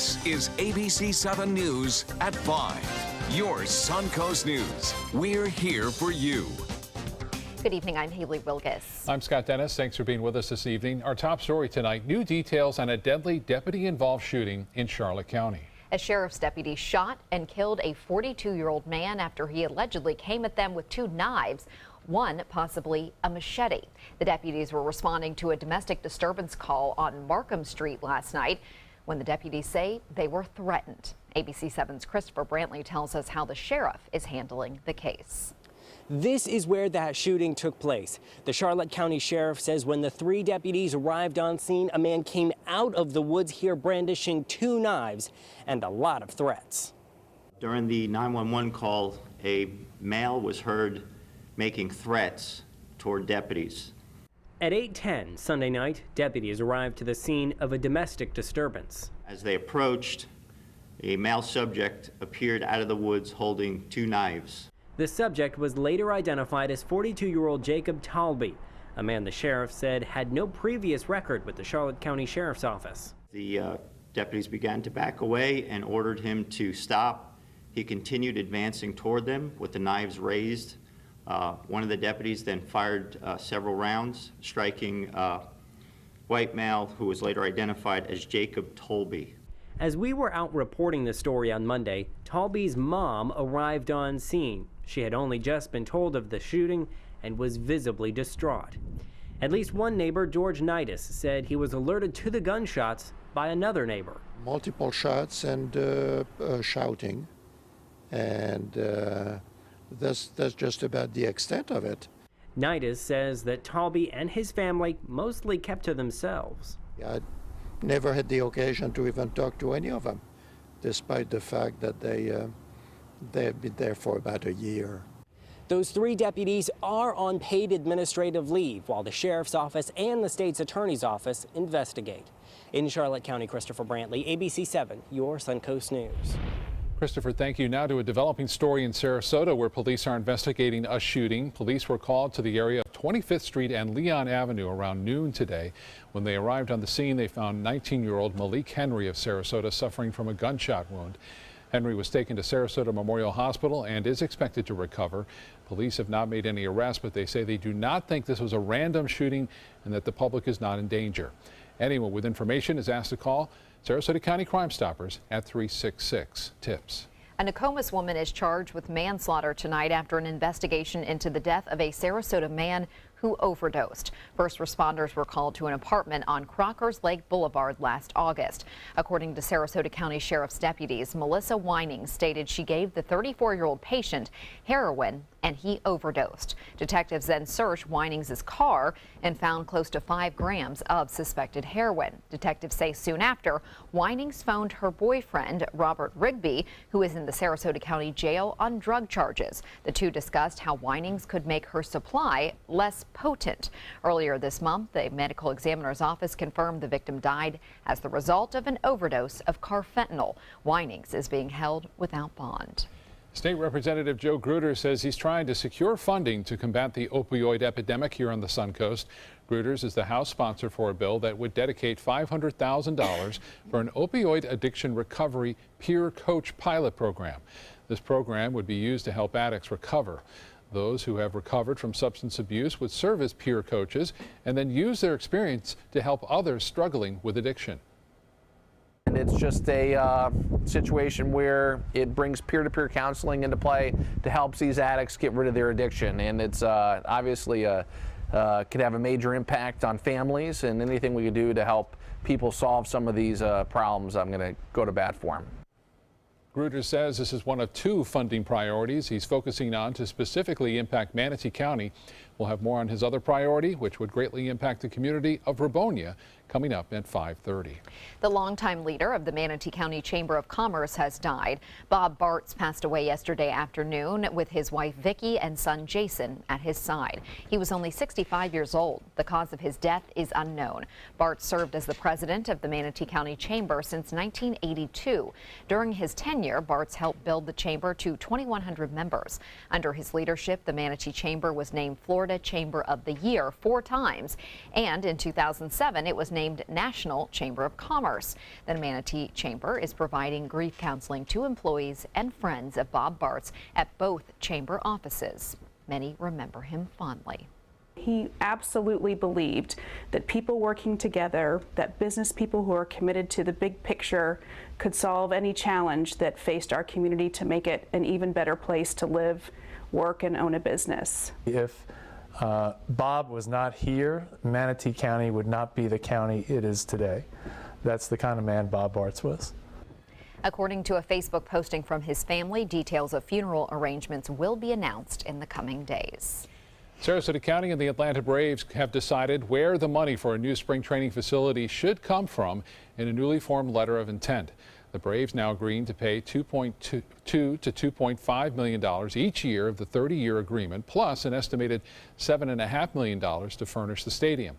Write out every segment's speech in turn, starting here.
This is ABC7 News at 5. Your Suncoast News. We're here for you. Good evening, I'm Haley Wilgus. I'm Scott Dennis. Thanks for being with us this evening. Our top story tonight, new details on a deadly deputy-involved shooting in Charlotte County. A sheriff's deputy shot and killed a 42-year-old man after he allegedly came at them with two knives, one possibly a machete. The deputies were responding to a domestic disturbance call on Markham Street last night when the deputies say they were threatened. ABC7's Christopher Brantley tells us how the sheriff is handling the case. This is where that shooting took place. The Charlotte County Sheriff says when the three deputies arrived on scene, a man came out of the woods here brandishing two knives and a lot of threats. During the 911 call, a male was heard making threats toward deputies. At 8:10 Sunday night, deputies arrived to the scene of a domestic disturbance. As they approached, a male subject appeared out of the woods holding two knives. The subject was later identified as 42-year-old Jacob Talby, a man the sheriff said had no previous record with the Charlotte County Sheriff's Office. The deputies began to back away and ordered him to stop. He continued advancing toward them with the knives raised. One of the deputies then fired several rounds, striking a white male who was later identified as Jacob Talby. As we were out reporting the story on Monday, Talby's mom arrived on scene. She had only just been told of the shooting and was visibly distraught. At least one neighbor, George Nidus, said he was alerted to the gunshots by another neighbor. Multiple shots and shouting, and that's just about the extent of it. Nidus says that Talby and his family mostly kept to themselves. I never had the occasion to even talk to any of them, despite the fact that they've been there for about a year. Those three deputies are on paid administrative leave while the sheriff's office and the state's attorney's office investigate. In Charlotte County, Christopher Brantley, ABC7, your Suncoast News. Christopher, thank you. Now to a developing story in Sarasota where police are investigating a shooting. Police were called to the area of 25th Street and Leon Avenue around noon today. When they arrived on the scene, they found 19-year-old Malik Henry of Sarasota suffering from a gunshot wound. Henry was taken to Sarasota Memorial Hospital and is expected to recover. Police have not made any arrests, but they say they do not think this was a random shooting and that the public is not in danger. Anyone with information is asked to call Sarasota County Crime Stoppers at 366-TIPS. A Nokomis woman is charged with manslaughter tonight after an investigation into the death of a Sarasota man who overdosed. First responders were called to an apartment on Crockers Lake Boulevard last August. According to Sarasota County Sheriff's deputies, Melissa Winings stated she gave the 34-year-old patient heroin and he overdosed. Detectives then searched Winings' car and found close to 5 grams of suspected heroin. Detectives say soon after, Winings phoned her boyfriend, Robert Rigby, who is in the Sarasota County Jail on drug charges. The two discussed how Winings could make her supply less potent. Earlier this month, the medical examiner's office confirmed the victim died as the result of an overdose of carfentanil. Winings is being held without bond. State Representative Joe Gruters says he's trying to secure funding to combat the opioid epidemic here on the Suncoast. Gruters is the House sponsor for a bill that would dedicate $500,000 for an opioid addiction recovery peer coach pilot program. This program would be used to help addicts recover. Those who have recovered from substance abuse would serve as peer coaches and then use their experience to help others struggling with addiction. And it's just a situation where it brings peer-to-peer counseling into play to help these addicts get rid of their addiction. And it's obviously could have a major impact on families, and anything we could do to help people solve some of these problems, I'm going to go to bat for them. Gruters says this is one of 2 funding priorities he's focusing on to specifically impact Manatee County. We'll have more on his other priority, which would greatly impact the community of Rabonia, coming up at 5:30. The longtime leader of the Manatee County Chamber of Commerce has died. Bob Bartz passed away yesterday afternoon with his wife Vicki and son Jason at his side. He was only 65 years old. The cause of his death is unknown. Bartz served as the president of the Manatee County Chamber since 1982. During his tenure, Bartz helped build the chamber to 2,100 members. Under his leadership, the Manatee Chamber was named Florida's Florida Chamber of the Year 4 times. And in 2007, it was named National Chamber of Commerce. The Manatee Chamber is providing grief counseling to employees and friends of Bob Bartz at both chamber offices. Many remember him fondly. He absolutely believed that people working together, that business people who are committed to the big picture could solve any challenge that faced our community to make it an even better place to live, work, and own a business. If Bob was not here, Manatee County would not be the county it is today. That's the kind of man Bob Bartz was. According to a Facebook posting from his family, details of funeral arrangements will be announced in the coming days. Sarasota County and the Atlanta Braves have decided where the money for a new spring training facility should come from in a newly formed letter of intent. The Braves now agreeing to pay $2.2 to $2.5 million each year of the 30-year agreement, plus an estimated $7.5 million to furnish the stadium.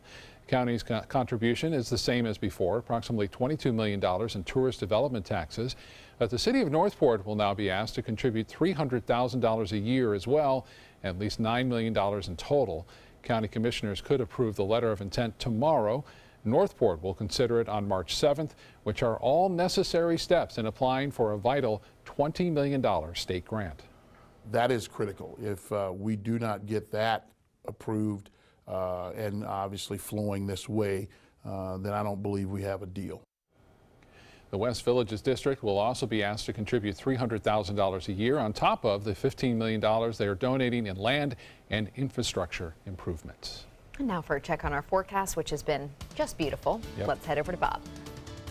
County's contribution is the same as before, approximately $22 million in tourist development taxes. But the city of Northport will now be asked to contribute $300,000 a year as well, at least $9 million in total. County commissioners could approve the letter of intent tomorrow. Northport will consider it on March 7th, which are all necessary steps in applying for a vital $20 million state grant. That is critical. If we do not get that approved and obviously flowing this way, then I don't believe we have a deal. The West Villages District will also be asked to contribute $300,000 a year on top of the $15 million they are donating in land and infrastructure improvements. And now for a check on our forecast, which has been just beautiful. Yep. Let's head over to Bob.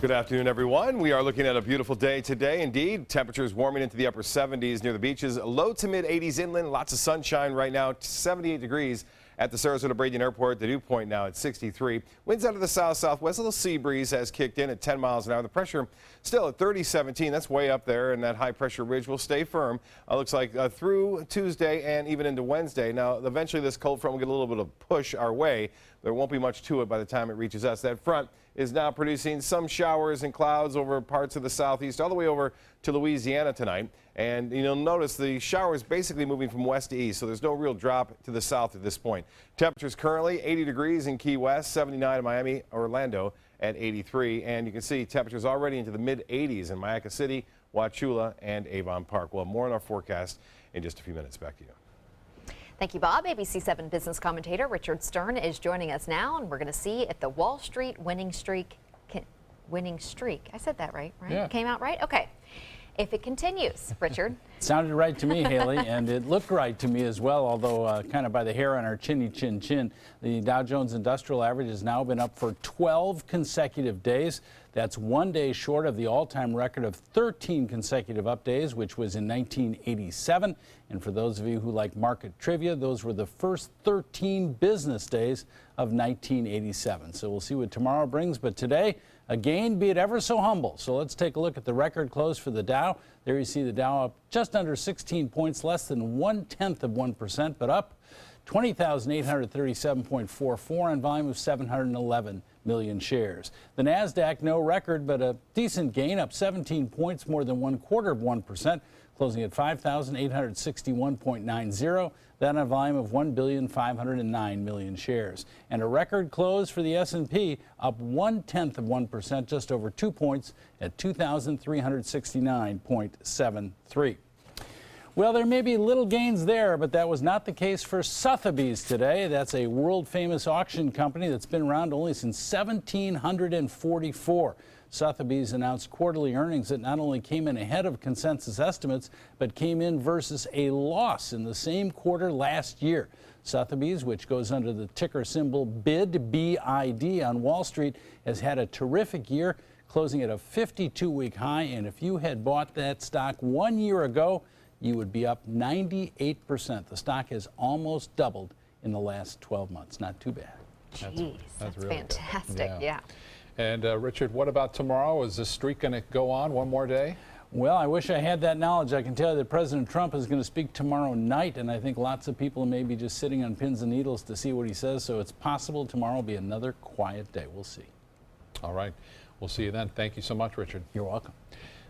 Good afternoon, everyone. We are looking at a beautiful day today. Indeed, temperatures warming into the upper 70s near the beaches, low to mid 80s inland. Lots of sunshine right now, 78 degrees at the Sarasota-Bradian Airport. The dew point now at 63. Winds out of the south-southwest. A little sea breeze has kicked in at 10 miles an hour. The pressure still at 30-17. That's way up there, and that high-pressure ridge will stay firm. Looks like through Tuesday and even into Wednesday. Now, eventually this cold front will get a little bit of push our way. There won't be much to it by the time it reaches us. That front is now producing some showers and clouds over parts of the southeast all the way over to Louisiana tonight. And you'll notice the showers basically moving from west to east, so there's no real drop to the south at this point. Temperatures currently 80 degrees in Key West, 79 in Miami, Orlando at 83. And you can see temperatures already into the mid 80s in Mayaca City, Wauchula, and Avon Park. We'll have more on our forecast in just a few minutes. Back to you. Thank you, Bob. ABC7 business commentator Richard Stern is joining us now, and we're going to see if the Wall Street winning streak, I said that right? Yeah. Came out right? Okay. If it continues, Richard. Sounded right to me, Haley, and it looked right to me as well, although kind of by the hair on our chinny chin chin. The Dow Jones Industrial Average has now been up for 12 consecutive days. That's 1 day short of the all-time record of 13 consecutive up days, which was in 1987. And for those of you who like market trivia, those were the first 13 business days of 1987. So we'll see what tomorrow brings. But today, a gain, be it ever so humble. So let's take a look at the record close for the Dow. There you see the Dow up just under 16 points, less than 0.1%, but up 20,837.44 on volume of 711 million shares. The NASDAQ, no record, but a decent gain, up 17 points, more than 1/4%, closing at 5,861.90. That on a volume of 1,509 million shares. And a record close for the S&P, up 0.1%, just over 2 points at 2,369.73. Well, there may be little gains there, but that was not the case for Sotheby's today. That's a world-famous auction company that's been around only since 1744. Sotheby's announced quarterly earnings that not only came in ahead of consensus estimates, but came in versus a loss in the same quarter last year. Sotheby's, which goes under the ticker symbol BID, B-I-D, on Wall Street, has had a terrific year, closing at a 52-week high. And if you had bought that stock 1 year ago, you would be up 98%. The stock has almost doubled in the last 12 months. Not too bad. Jeez, that's really fantastic. Yeah. And Richard, what about tomorrow? Is this streak going to go on one more day? Well, I wish I had that knowledge. I can tell you that President Trump is going to speak tomorrow night, and I think lots of people may be just sitting on pins and needles to see what he says. So it's possible tomorrow will be another quiet day. We'll see. All right. We'll see you then. Thank you so much, Richard. You're welcome.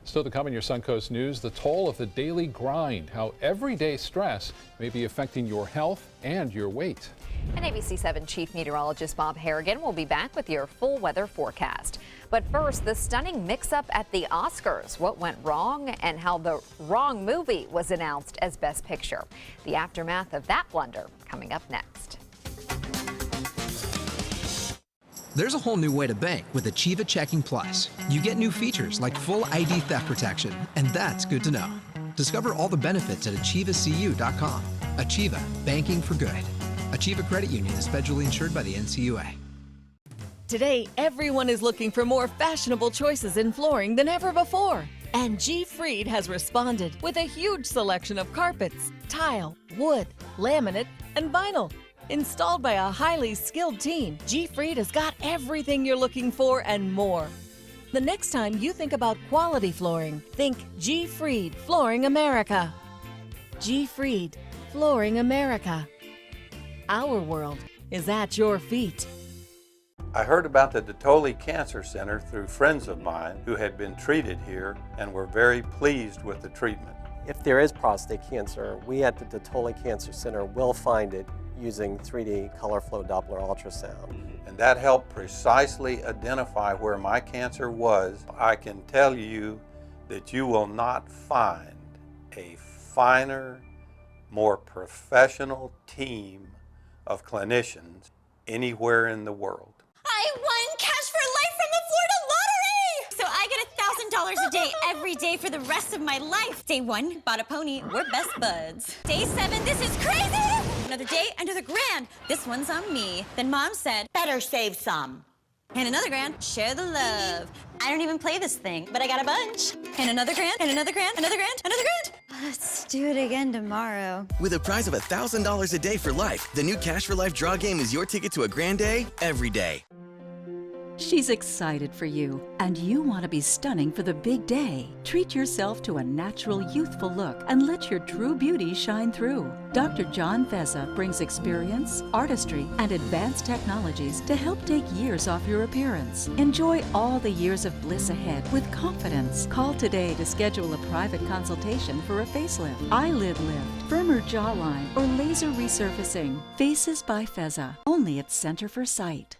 Still to come in your Suncoast News, the toll of the daily grind, how everyday stress may be affecting your health and your weight. And ABC7 Chief Meteorologist Bob Harrigan will be back with your full weather forecast. But first, the stunning mix-up at the Oscars. What went wrong and how the wrong movie was announced as Best Picture. The aftermath of that blunder coming up next. There's a whole new way to bank with Achieva Checking Plus. You get new features like full ID theft protection, and that's good to know. Discover all the benefits at achievacu.com. Achieva, banking for good. Achieva Credit Union is federally insured by the NCUA. Today, everyone is looking for more fashionable choices in flooring than ever before. And G. Fried has responded with a huge selection of carpets, tile, wood, laminate, and vinyl. Installed by a highly skilled team, G. Fried has got everything you're looking for and more. The next time you think about quality flooring, think G. Fried Flooring America. G. Fried Flooring America. Our world is at your feet. I heard about the Ditoli Cancer Center through friends of mine who had been treated here and were very pleased with the treatment. If there is prostate cancer, we at the Ditoli Cancer Center will find it using 3D color flow Doppler ultrasound. And that helped precisely identify where my cancer was. I can tell you that you will not find a finer, more professional team of clinicians anywhere in the world. I won cash for life from the Florida Lottery! So I get $1,000 a day every day for the rest of my life. Day 1, bought a pony, we're best buds. Day 7, this is crazy! Another day, another grand. This one's on me. Then Mom said, better save some. And another grand, share the love. I don't even play this thing, but I got a bunch. And another grand, and another grand, another grand, another grand. Let's do it again tomorrow. With a prize of $1,000 a day for life, the new Cash for Life draw game is your ticket to a grand day every day. She's excited for you, and you want to be stunning for the big day. Treat yourself to a natural, youthful look and let your true beauty shine through. Dr. John Feza brings experience, artistry, and advanced technologies to help take years off your appearance. Enjoy all the years of bliss ahead with confidence. Call today to schedule a private consultation for a facelift, eyelid lift, firmer jawline, or laser resurfacing. Faces by Feza, only at Center for Sight.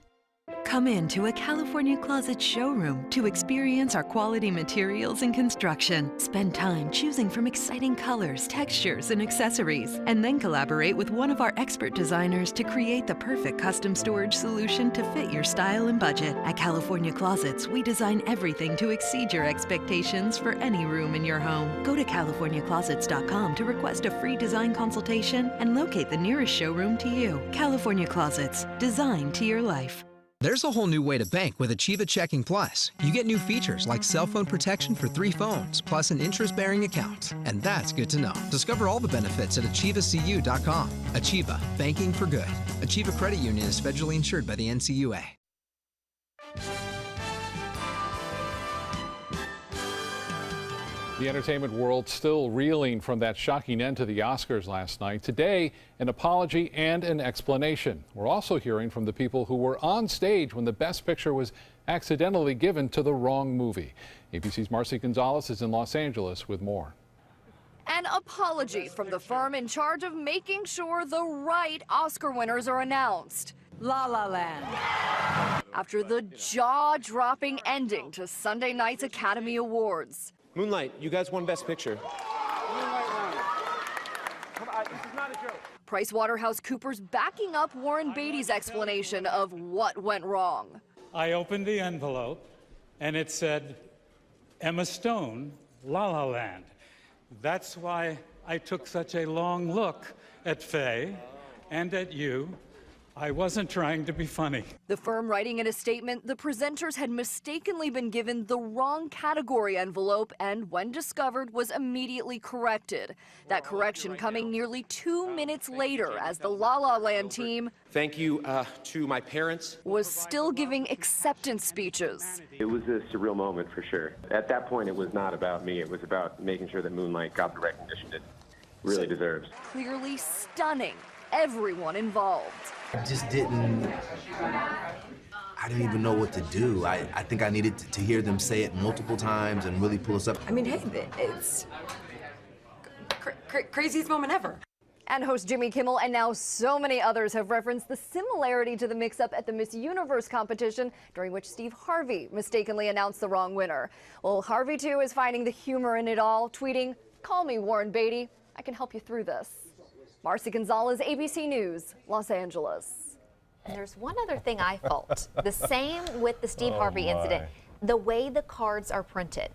Come into a California Closet showroom to experience our quality materials and construction. Spend time choosing from exciting colors, textures, and accessories, and then collaborate with one of our expert designers to create the perfect custom storage solution to fit your style and budget. At California Closets, we design everything to exceed your expectations for any room in your home. Go to CaliforniaClosets.com to request a free design consultation and locate the nearest showroom to you. California Closets, designed to your life. There's a whole new way to bank with Achieva Checking Plus. You get new features like cell phone protection for 3 phones, plus an interest-bearing account. And that's good to know. Discover all the benefits at achievacu.com. Achieva, banking for good. Achieva Credit Union is federally insured by the NCUA. The entertainment world still reeling from that shocking end to the Oscars last night. Today, an apology and an explanation. We're also hearing from the people who were on stage when the Best Picture was accidentally given to the wrong movie. ABC's Marcy Gonzalez is in Los Angeles with more. An apology from the firm in charge of making sure the right Oscar winners are announced. La La Land. After the jaw-dropping ending to Sunday night's Academy Awards. Moonlight, you guys won Best Picture. PricewaterhouseCoopers backing up Warren Beatty's explanation of what went wrong. I opened the envelope and it said, Emma Stone, La La Land. That's why I took such a long look at Faye and at you. I wasn't trying to be funny. The firm writing in a statement, the presenters had mistakenly been given the wrong category envelope and when discovered was immediately corrected. That correction coming nearly 2 minutes later as the La La Land team Thank you to my parents. Was still giving acceptance speeches. It was a surreal moment for sure. At that point, it was not about me. It was about making sure that Moonlight got the recognition it really deserves. Clearly stunning everyone involved. I just didn't, I didn't even know what to do. I think I needed to hear them say it multiple times and really pull us up. I mean, hey, it's craziest moment ever. And host Jimmy Kimmel and now so many others have referenced the similarity to the mix-up at the Miss Universe competition, during which Steve Harvey mistakenly announced the wrong winner. Well, Harvey, too, is finding the humor in it all, tweeting, "Call me Warren Beatty. I can help you through this." Marcy Gonzalez, ABC News, Los Angeles. And there's one other thing I felt. The same with the Steve Harvey incident. The way the cards are printed.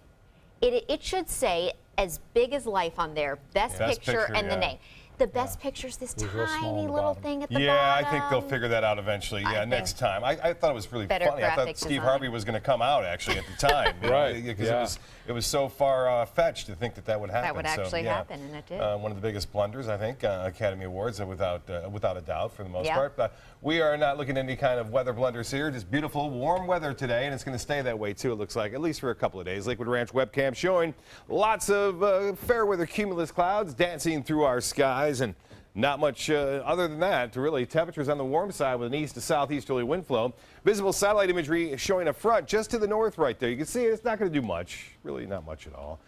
It should say as big as life on there, best picture and the name. The best picture's this tiny little thing at the bottom. Yeah, I think they'll figure that out eventually. Yeah, next time. I thought it was really funny. I thought Steve Harvey was going to come out actually at the time. Right. Because it was so far fetched to think that would happen. That would actually happen, and it did. One of the biggest blunders, I think, Academy Awards, without a doubt, for the most part. But we are not looking at any kind of weather blunders here. Just beautiful, warm weather today, and it's going to stay that way too. It looks like, at least for a couple of days. Lakewood Ranch webcam showing lots of fair weather cumulus clouds dancing through our skies. And not much other than that. Really, temperatures on the warm side with an east to southeasterly wind flow. Visible satellite imagery showing a front just to the north right there. You can see it's not going to do much, really not much at all.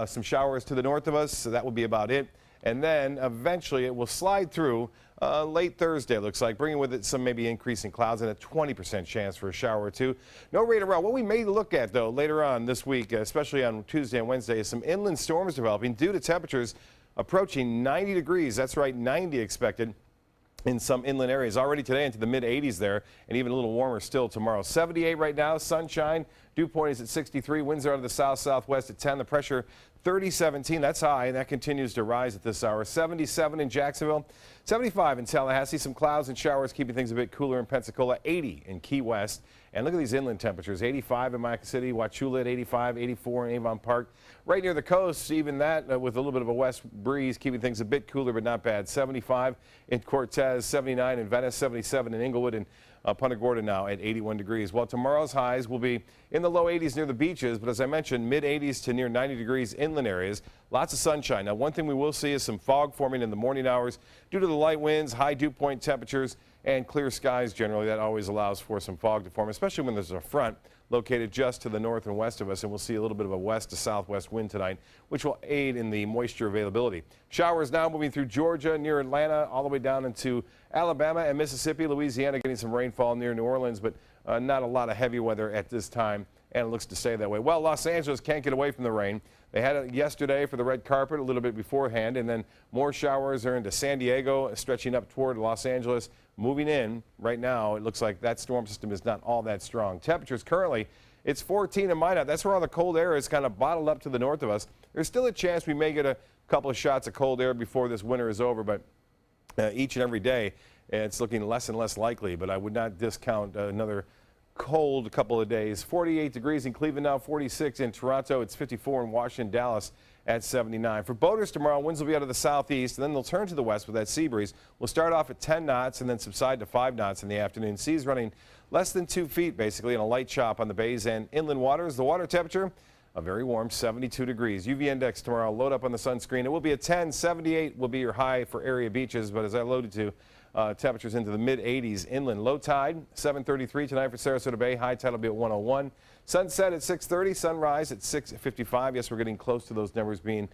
Some showers to the north of us, so that will be about it. And then eventually it will slide through late Thursday, looks like, bringing with it some maybe increasing clouds and a 20% chance for a shower or two. No rain around. What we may look at, though, later on this week, especially on Tuesday and Wednesday, is some inland storms developing due to temperatures approaching 90 degrees. That's right, 90 expected in some inland areas. Already today into the mid-80s there, and even a little warmer still tomorrow. 78 right now, sunshine. Dew point is at 63. Winds are out of the south-southwest at 10. The pressure 30-17. That's high, and that continues to rise at this hour. 77 in Jacksonville. 75 in Tallahassee. Some clouds and showers keeping things a bit cooler in Pensacola. 80 in Key West. And look at these inland temperatures. 85 in Maca City, Wauchula at 85, 84 in Avon Park. Right near the coast, even that with a little bit of a west breeze, keeping things a bit cooler but not bad. 75 in Cortez, 79 in Venice, 77 in Inglewood, and Punta Gorda now at 81 degrees. Well, tomorrow's highs will be in the low 80s near the beaches, but as I mentioned, mid-80s to near 90 degrees inland areas. Lots of sunshine. Now, one thing we will see is some fog forming in the morning hours due to the light winds, high dew point temperatures, and clear skies generally. That always allows for some fog to form, especially when there's a front located just to the north and west of us, and we'll see a little bit of a west to southwest wind tonight, which will aid in the moisture availability. Showers now moving through Georgia, near Atlanta, all the way down into Alabama and Mississippi, Louisiana, getting some rainfall near New Orleans, but not a lot of heavy weather at this time, and it looks to stay that way. Well, Los Angeles can't get away from the rain. They had it yesterday for the red carpet a little bit beforehand, and then more showers are into San Diego, stretching up toward Los Angeles. Moving in right now, it looks like that storm system is not all that strong. Temperatures currently, it's 14 in Minot. That's where all the cold air is kind of bottled up to the north of us. There's still a chance we may get a couple of shots of cold air before this winter is over, but each and every day it's looking less and less likely. But I would not discount another cold couple of days. 48 degrees in Cleveland now, 46 in Toronto. It's 54 in Washington, Dallas at 79. For boaters tomorrow, winds will be out of the southeast, and then they'll turn to the west with that sea breeze. We'll start off at 10 knots and then subside to 5 knots in the afternoon. Seas running less than 2 feet, basically, and a light chop on the bays and inland waters. The water temperature, a very warm 72 degrees. UV index tomorrow, load up on the sunscreen. It will be a 10. 78 will be your high for area beaches, but as I alluded to, temperatures into the mid-80s inland. Low tide, 7:33 tonight for Sarasota Bay. High tide will be at 101. Sunset at 6:30, sunrise at 6:55. Yes, we're getting close to those numbers being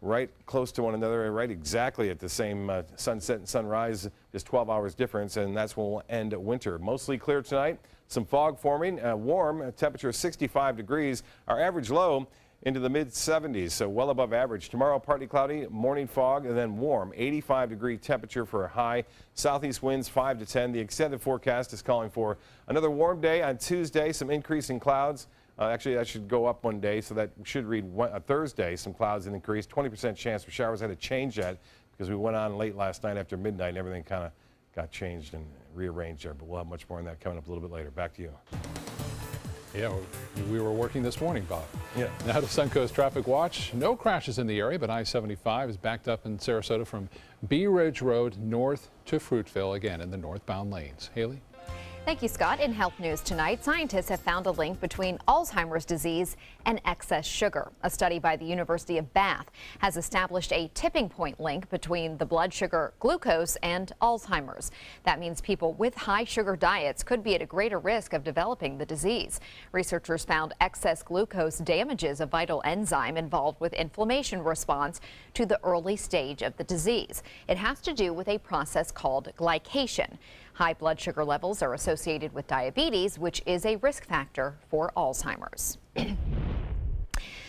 right close to one another, right exactly at the same sunset and sunrise, just 12 hours difference, and that's when we'll end winter. Mostly clear tonight. Some fog forming, warm, temperature 65 degrees. Our average low into the mid-70s, so well above average. Tomorrow, partly cloudy, morning fog, and then warm, 85-degree temperature for a high. Southeast winds 5 to 10. The extended forecast is calling for another warm day on Tuesday, some increasing clouds. Actually, that should go up one day, so that should read Thursday, some clouds and increase. 20% chance for showers. I had to change that because we went on late last night after midnight, and everything kind of got changed and rearranged there, but we'll have much more on that coming up a little bit later. Back to you. Yeah, we were working this morning, Bob. Yeah. Now to Suncoast Traffic Watch. No crashes in the area, but I-75 is backed up in Sarasota from Bee Ridge Road north to Fruitville, again in the northbound lanes. Haley? Thank you, Scott. In health news tonight, scientists have found a link between Alzheimer's disease and excess sugar. A study by the University of Bath has established a tipping point link between the blood sugar glucose and Alzheimer's. That means people with high sugar diets could be at a greater risk of developing the disease. Researchers found excess glucose damages a vital enzyme involved with inflammation response to the early stage of the disease. It has to do with a process called glycation. High blood sugar levels are associated with diabetes, which is a risk factor for Alzheimer's.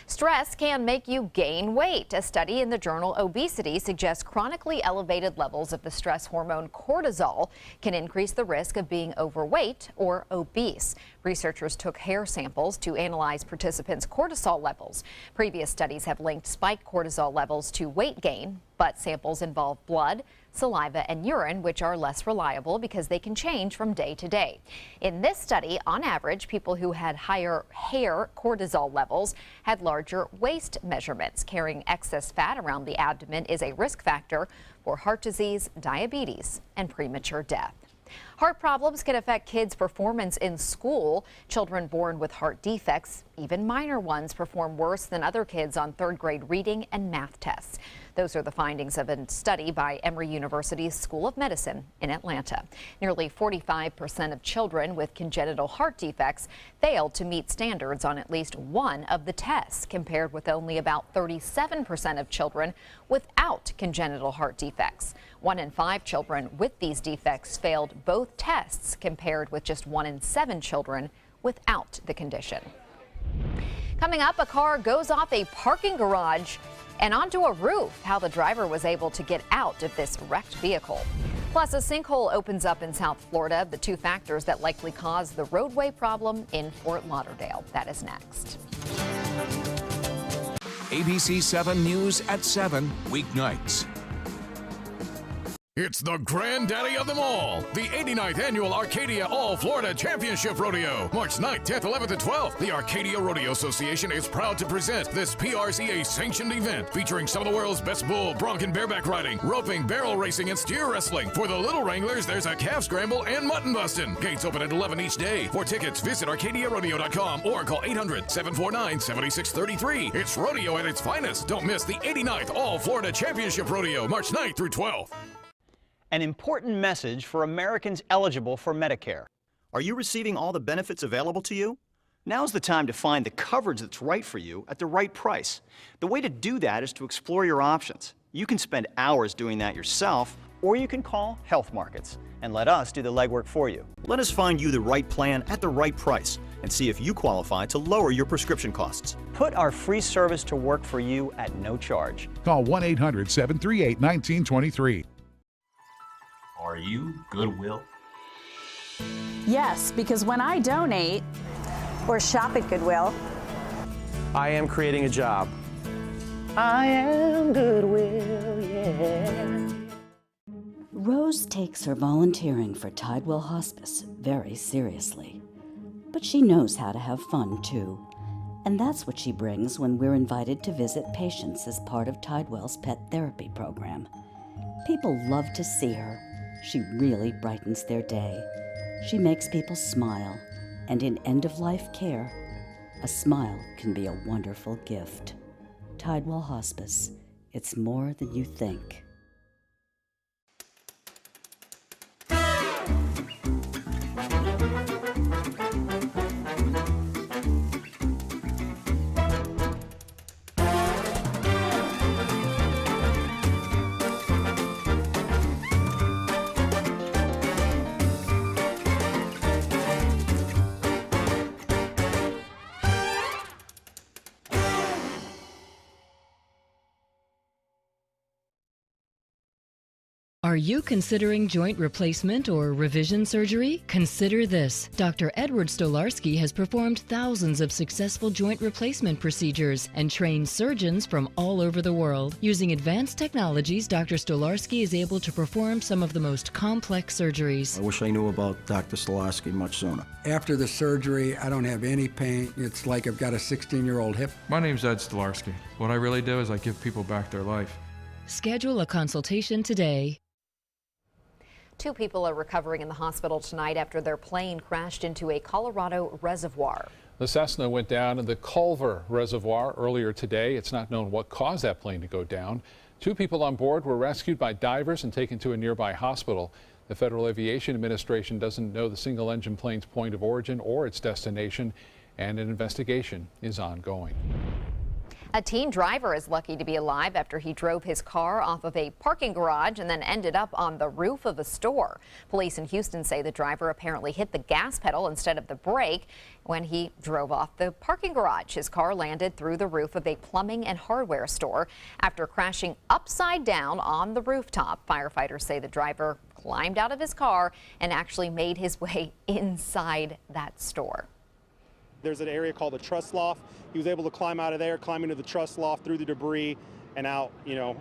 Stress can make you gain weight. A study in the journal Obesity suggests chronically elevated levels of the stress hormone cortisol can increase the risk of being overweight or obese. Researchers took hair samples to analyze participants' cortisol levels. Previous studies have linked spiked cortisol levels to weight gain, but samples involve blood, saliva, and urine, which are less reliable because they can change from day to day. In this study, on average, people who had higher hair cortisol levels had larger waist measurements. Carrying excess fat around the abdomen is a risk factor for heart disease, diabetes, and premature death. Heart problems can affect kids' performance in school. Children born with heart defects, even minor ones, perform worse than other kids on third-grade reading and math tests. Those are the findings of a study by Emory University's School of Medicine in Atlanta. Nearly 45% of children with congenital heart defects failed to meet standards on at least one of the tests, compared with only about 37% of children without congenital heart defects. 1 in 5 children with these defects failed both tests, compared with just 1 in 7 children without the condition. Coming up, a car goes off a parking garage and onto a roof. How the driver was able to get out of this wrecked vehicle. Plus, a sinkhole opens up in South Florida, the 2 factors that likely caused the roadway problem in Fort Lauderdale. That is next. ABC7 News at 7 weeknights. It's the granddaddy of them all, the 89th Annual Arcadia All-Florida Championship Rodeo. March 9th, 10th, 11th, and 12th, the Arcadia Rodeo Association is proud to present this PRCA-sanctioned event featuring some of the world's best bull, bronc, and bareback riding, roping, barrel racing, and steer wrestling. For the little wranglers, there's a calf scramble and mutton busting. Gates open at 11 each day. For tickets, visit arcadiarodeo.com or call 800-749-7633. It's rodeo at its finest. Don't miss the 89th All-Florida Championship Rodeo, March 9th through 12th. An important message for Americans eligible for Medicare. Are you receiving all the benefits available to you? Now's the time to find the coverage that's right for you at the right price. The way to do that is to explore your options. You can spend hours doing that yourself, or you can call Health Markets and let us do the legwork for you. Let us find you the right plan at the right price and see if you qualify to lower your prescription costs. Put our free service to work for you at no charge. Call 1-800-738-1923. Are you Goodwill? Yes, because when I donate or shop at Goodwill, I am creating a job. I am Goodwill, yeah. Rose takes her volunteering for Tidewell HOSPICE very seriously. But she knows how to have fun, too. And that's what she brings when we're invited to visit patients as part of Tidewell's pet therapy program. People love to see her. She really brightens their day. She makes people smile, and in end-of-life care, a smile can be a wonderful gift. Tidewell Hospice, it's more than you think. Are you considering joint replacement or revision surgery? Consider this. Dr. Edward Stolarski has performed thousands of successful joint replacement procedures and trained surgeons from all over the world. Using advanced technologies, Dr. Stolarski is able to perform some of the most complex surgeries. I wish I knew about Dr. Stolarski much sooner. After the surgery, I don't have any pain. It's like I've got a 16-year-old hip. My name's Ed Stolarski. What I really do is I give people back their life. Schedule a consultation today. 2 people are recovering in the hospital tonight after their plane crashed into a Colorado reservoir. The Cessna went down in the Culver Reservoir earlier today. It's not known what caused that plane to go down. 2 people on board were rescued by divers and taken to a nearby hospital. The Federal Aviation Administration doesn't know the single-engine plane's point of origin or its destination, and an investigation is ongoing. A teen driver is lucky to be alive after he drove his car off of a parking garage and then ended up on the roof of a store. Police in Houston say the driver apparently hit the gas pedal instead of the brake when he drove off the parking garage. His car landed through the roof of a plumbing and hardware store. After crashing upside down on the rooftop, firefighters say the driver climbed out of his car and actually made his way inside that store. There's an area called the truss loft. He was able to climb out of there, climb into the truss loft through the debris and out,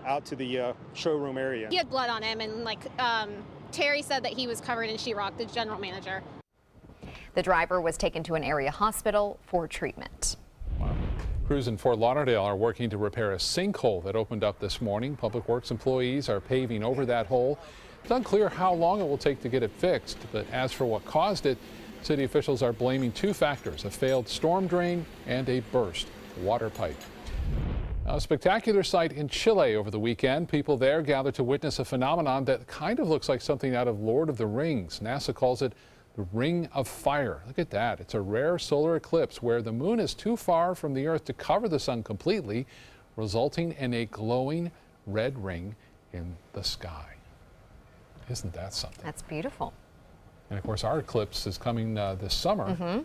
out to the showroom area. He had blood on him, and Terry said that he was covered in sheetrock, the general manager. The driver was taken to an area hospital for treatment. Crews in Fort Lauderdale are working to repair a sinkhole that opened up this morning. Public Works employees are paving over that hole. It's unclear how long it will take to get it fixed, but as for what caused it, city officials are blaming 2 factors: a failed storm drain and a burst water pipe. A spectacular sight in Chile over the weekend. People there gathered to witness a phenomenon that kind of looks like something out of Lord of the Rings. NASA calls it the Ring of Fire. Look at that. It's a rare solar eclipse where the moon is too far from the Earth to cover the sun completely, resulting in a glowing red ring in the sky. Isn't that something? That's beautiful. And of course, our eclipse is coming this summer.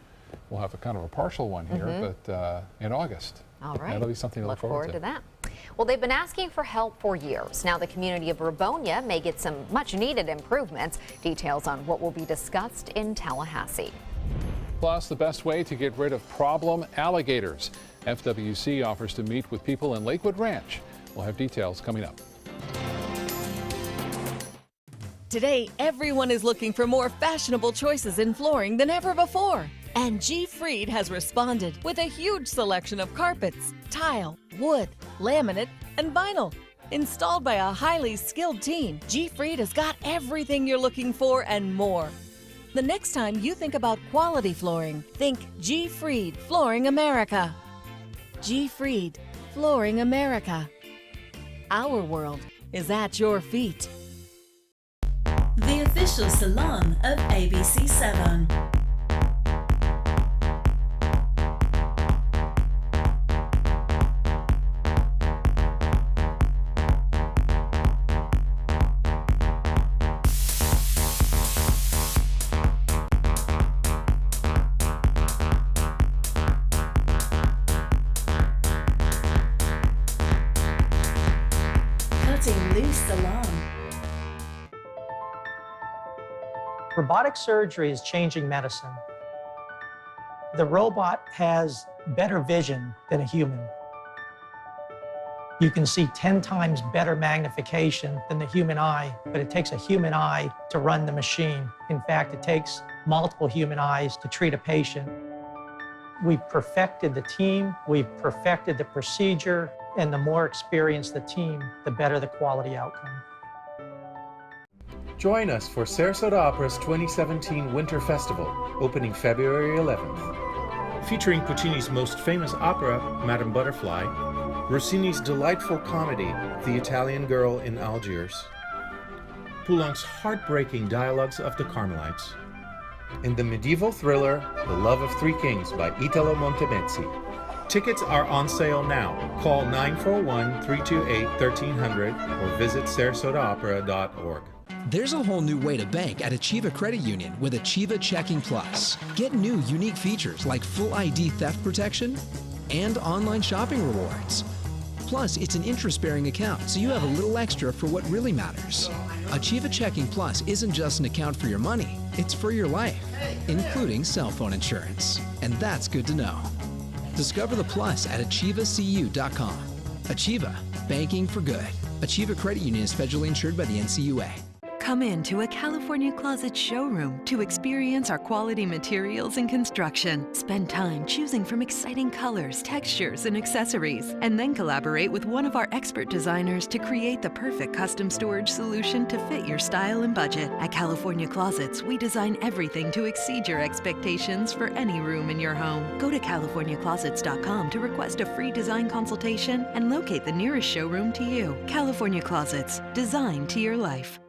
We'll have a kind of a partial one here, but in August. All right. That'll be something to look forward to. That. Well, they've been asking for help for years. Now the community of Rabonia may get some much needed improvements. Details on what will be discussed in Tallahassee. Plus, the best way to get rid of problem alligators. FWC offers to meet with people in Lakewood Ranch. We'll have details coming up. Today, everyone is looking for more fashionable choices in flooring than ever before. And G. Fried has responded with a huge selection of carpets, tile, wood, laminate, and vinyl. Installed by a highly skilled team, G. Fried has got everything you're looking for and more. The next time you think about quality flooring, think G. Fried Flooring America. G. Fried Flooring America. Our world is at your feet. The official salon of ABC7. Cutting Loose Salon. Robotic surgery is changing medicine. The robot has better vision than a human. You can see 10 times better magnification than the human eye, but it takes a human eye to run the machine. In fact, it takes multiple human eyes to treat a patient. We've perfected the team, we've perfected the procedure, and the more experienced the team, the better the quality outcome. Join us for Sarasota Opera's 2017 Winter Festival, opening February 11th. Featuring Puccini's most famous opera, Madame Butterfly, Rossini's delightful comedy, The Italian Girl in Algiers, Poulenc's heartbreaking Dialogues of the Carmelites, and the medieval thriller, The Love of Three Kings by Italo Montemezzi. Tickets are on sale now. Call 941-328-1300 or visit sarasotaopera.org. There's a whole new way to bank at Achieva Credit Union with Achieva Checking Plus. Get new unique features like full ID theft protection and online shopping rewards. Plus, it's an interest-bearing account, so you have a little extra for what really matters. Achieva Checking Plus isn't just an account for your money, it's for your life, including cell phone insurance. And that's good to know. Discover the plus at achievacu.com. Achieva, banking for good. Achieva Credit Union is federally insured by the NCUA. Come into a California Closet showroom to experience our quality materials and construction. Spend time choosing from exciting colors, textures, and accessories, and then collaborate with one of our expert designers to create the perfect custom storage solution to fit your style and budget. At California Closets, we design everything to exceed your expectations for any room in your home. Go to CaliforniaClosets.com to request a free design consultation and locate the nearest showroom to you. California Closets, designed to your life.